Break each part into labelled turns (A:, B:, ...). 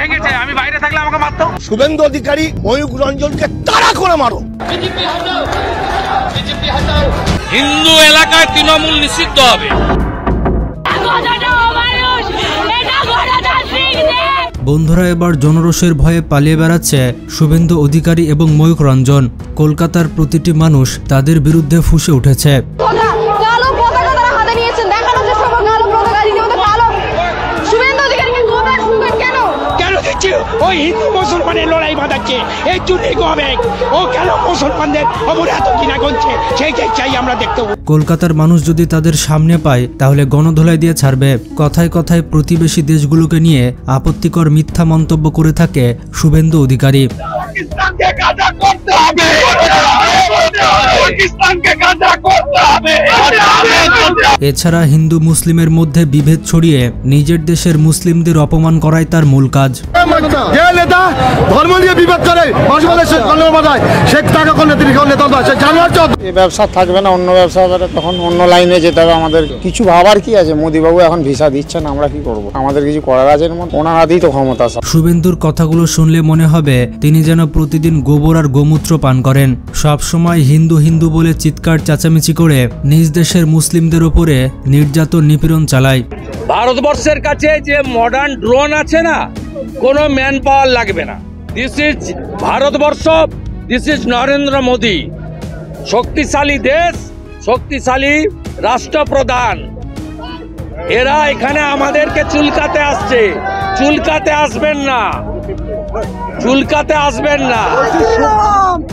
A: ভেঙেছে, আমি বাইরে থাকলে আমাকে মারতো।
B: শুভেন্দু অধিকারী ময়ূক রঞ্জনকে তাড়া করে মারো।
A: হিন্দু এলাকায় তৃণমূল নিষিদ্ধ হবে।
C: বন্ধুরা, এবার জনরোষের ভয়ে পালিয়ে বেড়াচ্ছে শুভেন্দু অধিকারী এবং ময়ূক রঞ্জন। কলকাতার প্রতিটি মানুষ তাদের বিরুদ্ধে ফুঁসে উঠেছে।
D: ওই হিন্দু মুসলমানের লড়াই বাঁধাচ্ছে, এই জন্যই হবে ও কেন মুসলমানদের অপরাধ কিনা করছে সেইটাই চাই আমরা দেখতে।
C: কলকাতার মানুষ যদি তাদের সামনে পায় তাহলে গণধোলাই দিয়ে ছাড়বে। কথায় কথায় প্রতিবেশী দেশগুলোকে নিয়ে আপত্তিকর মিথ্যা মন্তব্য করে থাকে শুভেন্দু অধিকারী। এছাড়া হিন্দু মুসলিমের মধ্যে বিভেদ ছড়িয়ে নিজের দেশের মুসলিমদের অপমান করাই তার মূল কাজ।
B: ধর্ম নিয়ে বিভেদ করে
E: ব্যবসা থাকবে না, অন্য ব্যবসা হবে, তখন অন্য লাইনে যেতে হবে। আমাদের কিছু ভাবার কি আছে? মোদিবাবু এখন ভিসা দিচ্ছেন, আমরা কি করব? আমাদের কিছু করার আছে? ওনার হাতেই তো ক্ষমতা।
C: শুভেন্দুর কথাগুলো শুনলে মনে হবে তিনি যেন প্রতিদিন গোবর আর গোমূত্র পান করেন। সব সময় হিন্দু হিন্দু বলে চিৎকার চেঁচামেচি করে নিজ দেশের মুসলিমদের উপরে নির্যাতন নিপীড়ন চালায়।
A: ভারতবর্ষের কাছে যে মডার্ন ড্রোন আছে না, কোনো ম্যান পাওয়ার লাগবে না। This is Bharatvarsha, this is Narendra Modi. শক্তিশালী দেশ, শক্তিশালী রাষ্ট্রপ্রধান। এরা এখানে আমাদেরকে চুলকাতে আসছে। চুলকাতে আসবেন না, চুলকাতে আসবেন না।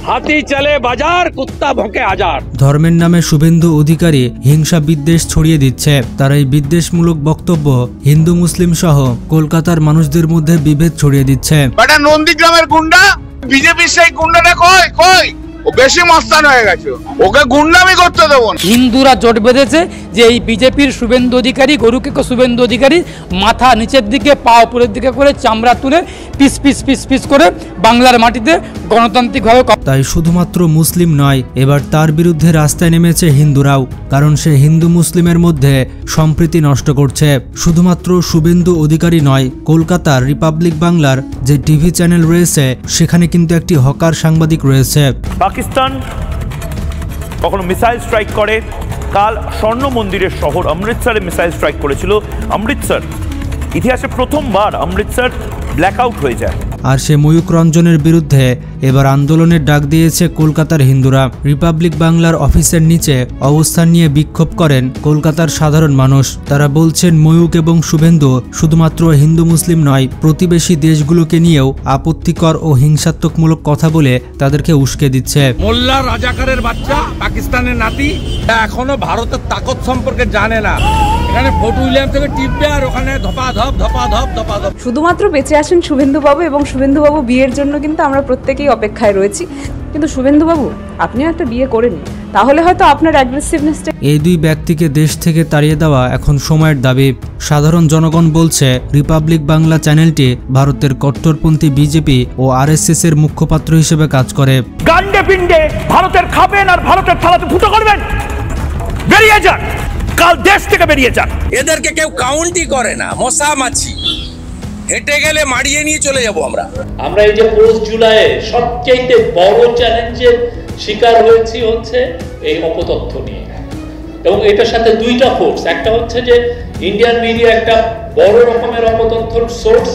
A: হাতি চলে বাজার, কুত্তা ভোঁকে হাজার।
C: ধর্মের নামে শুভেন্দু অধিকারী হিংসা বিদ্বেষ ছড়িয়ে দিচ্ছে। তার এই বিদ্বেষমূলক বক্তব্য হিন্দু মুসলিম সহ কলকাতার মানুষদের মধ্যে বিভেদ ছড়িয়ে দিচ্ছে।
F: নন্দীগ্রামের গুন্ডা, বিজেপির সেই গুন্ডাটা কই কই? ও বেশি মস্তান হয়ে গেছে, ওকে গুন্ডামি করতে দেবো না।
G: হিন্দুরা জোট বেঁধেছে যে এই বিজেপির শুভেন্দু অধিকারী, গরুকে শুভেন্দু অধিকারী মাথা নিচের দিকে পা উপরের দিকে করে চামড়া তুলে পিস পিস পিস পিস করে বাংলার মাটিতে গণতান্ত্রিকভাবে।
C: তাই শুধুমাত্র মুসলিম নয়, এবার তার বিরুদ্ধে রাস্তায় নেমেছে হিন্দুরাও। কারণ সে হিন্দু মুসলিমের মধ্যে সম্প্রীতি নষ্ট করছে। শুধুমাত্র শুভেন্দু অধিকারী নয়, কলকাতার রিপাবলিক বাংলার যে টিভি চ্যানেল রয়েছে সেখানে কিন্তু একটি হকার সাংবাদিক রয়েছে।
H: পাকিস্তান কখনো মিসাইল স্ট্রাইক করে, কাল স্বর্ণ মন্দিরের শহর অমৃতসরে মিসাইল স্ট্রাইক করেছিল। অমৃতসর ইতিহাসে প্রথমবার অমৃতসর ব্ল্যাকআউট হয়ে যায়।
C: আর সে ময়ূক রঞ্জনের বিরুদ্ধে এবার আন্দোলনের ডাক দিয়েছে কলকাতার হিন্দুরা। রিপাবলিক বাংলার অফিসের নিচে অবস্থান নিয়ে বিক্ষোভ করেন কলকাতার সাধারণ মানুষ। তারা বলছেন ময়ূক এবং শুভেন্দু শুধুমাত্র হিন্দু মুসলিম নয়, প্রতিবেশী দেশগুলোকে নিয়েও আপত্তিকর ও হিংসাত্মকমূলক কথা বলে তাদেরকে উস্কে দিচ্ছে।
A: মোল্লা রাজাকারের বাচ্চা, পাকিস্তানের নাতি, এখনো ভারতের তাকত সম্পর্কে জানে না। এখানে ফোর্ট উইলিয়াম থেকে টিপবে আর ওখানে ধপাধপ ধপাধপ ধপাধপ।
I: শুধুমাত্র বেঁচে আসেন শুভেন্দুবাবু এবং শুভেন্দুবাবু বিয়ের জন্য কিন্তু আমরা প্রত্যেকেই অপেক্ষায় রয়েছি। কিন্তু শুভেন্দুবাবু, আপনিও একটা বিয়ে করে নিন, তাহলে হয়তো আপনার অ্যাগ্রেসিভনেসটা।
C: এই দুই ব্যক্তিকে দেশ থেকে তাড়িয়ে দেওয়া এখন সময়ের দাবি। সাধারণ জনগণ বলছে রিপাবলিক বাংলা চ্যানেলটি ভারতের কট্টরপন্থী বিজেপি ও আরএসএস এর মুখপাত্র হিসেবে কাজ করে।
H: গান্ডে পিণ্ডে ভারতের খাবেন আর ভারতের থালাতে ফুটো করবেন। বেরিয়ে যান, কাল দেশ থেকে বেরিয়ে যান।
A: এদেরকে কেউ কাউন্টই করে না, মশা মাছি। হেঁটে গেলে মারিয়ে নিয়ে চলে যাব আমরা।
J: আমরা এই যে পোস্ট জুলাইয়ে সবচেয়ে বড় চ্যালেঞ্জের শিকার হয়েছি হচ্ছে এই অপতথ্য নিয়ে। এবং এটার সাথে দুইটা ফোর্স, একটা হচ্ছে যে ইন্ডিয়ান মিডিয়া একটা বড় রকমের অপতথ্যর সোর্স,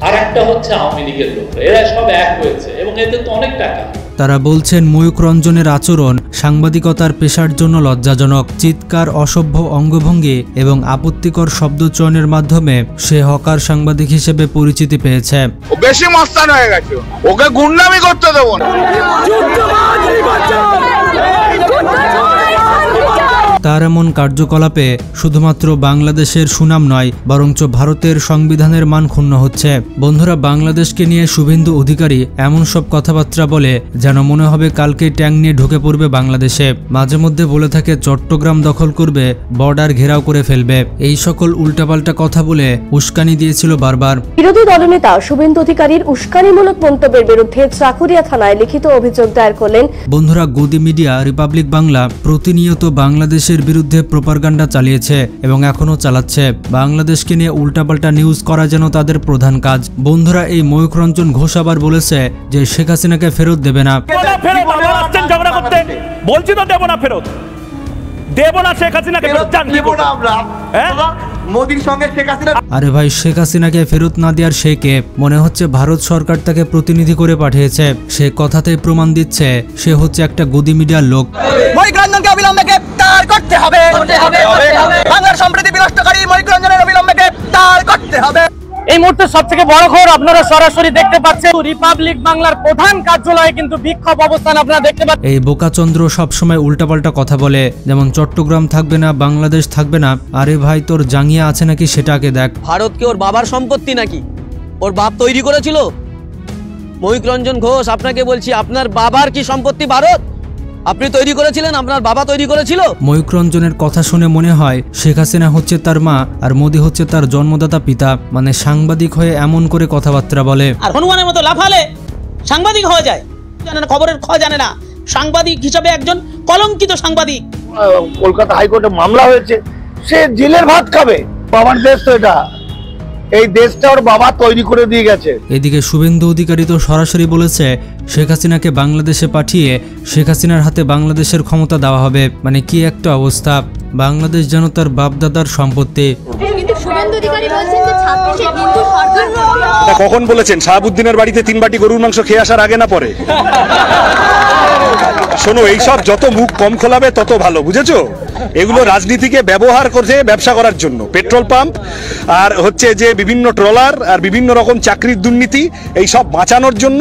J: আর একটা হচ্ছে আওয়ামী লীগের লোকরা। এরা সব এক হয়েছে এবং এতে তো অনেক টাকা।
C: তারা বলছেন ময়ূক রঞ্জনের আচরণ সাংবাদিকতার পেশার জন্য লজ্জাজনক। চিৎকার, অসভ্য অঙ্গভঙ্গি এবং আপত্তিকর শব্দচয়নের মাধ্যমে সে হকার সাংবাদিক হিসেবে পরিচিতি পেয়েছে।
F: ও বেশি মস্তান হয়ে গেছে, ওকে গুন্ডামি করতে দেবো না।
C: তার এমন কার্যকলাপে শুধুমাত্র বাংলাদেশের সুনাম নয়, বরঞ্চ ভারতের সংবিধানের মান ক্ষুণ্ণ হচ্ছে। বন্ধুরা, বাংলাদেশকে নিয়ে শুভেন্দু অধিকারী এমন সব কথাবার্তা বলে যেন মনে হবে কালকে ট্যাঙ্ক নিয়ে ঢুকে পড়বে বাংলাদেশে। মাঝে মধ্যে বলে থাকে চট্টগ্রাম দখল করবে, বর্ডার ঘেরাও করে ফেলবে। এই সকল উল্টাপাল্টা কথা বলে উস্কানি দিয়েছিল বারবার।
K: বিরোধী দলনেতা শুভেন্দু অধিকারীর উস্কানিমূলক মন্তব্যের বিরুদ্ধে চাকুরিয়া থানায় লিখিত অভিযোগ দায়ের করলেন।
C: বন্ধুরা, গদি মিডিয়া রিপাবলিক বাংলা প্রতিনিয়ত বাংলাদেশের বাংলাদেশের বিরুদ্ধে প্রোপাগান্ডা চালিয়েছে এবং এখনও চালাচ্ছে। বাংলাদেশকে নিয়ে উল্টাপাল্টা নিউজ করা যেন তাদের প্রধান কাজ। বন্ধুরা, এই ময়ূখ রঞ্জন ঘোষ আবার বলেছে যে শেখ হাসিনাকে ফেরত দেবে না।
H: বলছি তো দেব না ফেরত, দেব না শেখ হাসিনাকে ফেরত। মোদির সঙ্গে শেখ হাসিনা।
C: আরে ভাই, শেখ হাসিনাকে ফেরত না দেওয়ার সে কে? মনে হচ্ছে ভারত সরকার তাকে প্রতিনিধি করে পাঠিয়েছে। সে কথাতেই প্রমাণ দিচ্ছে সে হচ্ছে একটা গদি মিডিয়ার লোক।
L: ময়ূখ রঞ্জনকে অবিলম্বে গ্রেফতার করতে হবে। বাংলার সম্প্রীতি বিনষ্টকারী ময়ূখ রঞ্জনের অবিলম্বে গ্রেফতার করতে হবে।
G: এই মুহূর্তে সবথেকে বড় খবর আপনারা সরাসরি দেখতে পাচ্ছেন, রিপাবলিক বাংলার প্রধান কার্যালয়ে কিন্তু বিক্ষোভ অবস্থান আপনারা দেখতে পাচ্ছেন।
C: এই বোকাচন্দ্র সবসময় উল্টাপাল্টা কথা বলে, যেমন চট্টগ্রাম থাকবে না, বাংলাদেশ থাকবে না। আরে ভাই, তোর জাঙ্গিয়া আছে নাকি সেটাকে দেখ।
L: ভারত কি ওর বাবার সম্পত্তি নাকি? ওর বাপ তৈরি করেছিল? ময়ূখ রঞ্জন ঘোষ, আপনাকে বলছি, আপনার বাবার কি সম্পত্তি ভারত? আপনি তৈরি করেছিলেন? আপনার বাবা তৈরি করেছিল?
C: ময়ূখ রঞ্জনের কথা শুনে মনে হয় শেখ হাসিনা হচ্ছে তার মা আর মোদি হচ্ছে তার জন্মদাতা পিতা। মানে সাংবাদিক হয়ে এমন করে কথাবার্তা বলে।
L: আর হনুমানের মতো লাফালে সাংবাদিক হওয়া যায়? জানে না, খবরের খ জানে না। সাংবাদিক হিসাবে একজন কলঙ্কিত সাংবাদিক।
B: কলকাতা হাইকোর্টে মামলা হয়েছে, সে জেলের ভাত খাবে। বাবার দেশ তো এটা, এই দেশটা ওর বাবা তৈরি করে দিয়ে গেছে।
C: এদিকে শুভেন্দু অধিকারী তো সরাসরি বলেছে শেখ হাসিনাকে বাংলাদেশে পাঠিয়ে শেখ হাসিনার হাতে বাংলাদেশের ক্ষমতা দেওয়া হবে। মানে কি একটা অবস্থা! বাংলাদেশ যেন তার বাপদাদার সম্পত্তি।
M: কখন বলেছেন শাহাবুদ্দিনের বাড়িতে 3 বাটি গরুর মাংস খেয়ে আসার আগে না পরে? শোনো, এইসব যত মুখ কম খোলাবে তত ভালো, বুঝেছো? এগুলো রাজনীতিকে ব্যবহার করছে ব্যবসা করার জন্য। পেট্রোল পাম্প আর হচ্ছে যে বিভিন্ন ট্রলার আর বিভিন্ন রকম চাকরির দুর্নীতি, এই সব বাঁচানোর জন্য,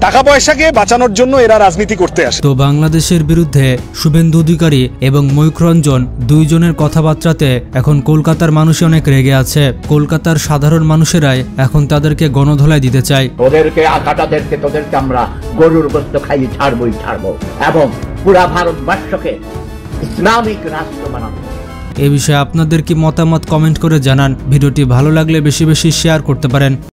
M: টাকা পয়সাকে বাঁচানোর জন্য এরা রাজনীতি করতে আসে।
C: তো বাংলাদেশের বিরুদ্ধে শুভেন্দু অধিকারী এবং ময়ূখ রঞ্জন দুইজনের কথাবার্তাতে এখন কলকাতার মানুষ অনেক রেগে আছে। কলকাতার সাধারণ মানুষেরাই এখন তাদেরকে গণধোলাই দিতে চায়।
N: তোদেরকে আমরা গরুর গোশত খাইয়ে ছাড়বো এবং পুরা ভারতবর্ষকে ইসলামিক রাষ্ট্র বানাবো।
C: এ বিষয়ে আপনাদের কি মতামত কমেন্ট করে জানান। ভিডিওটি ভালো লাগলে বেশি বেশি শেয়ার করতে পারেন।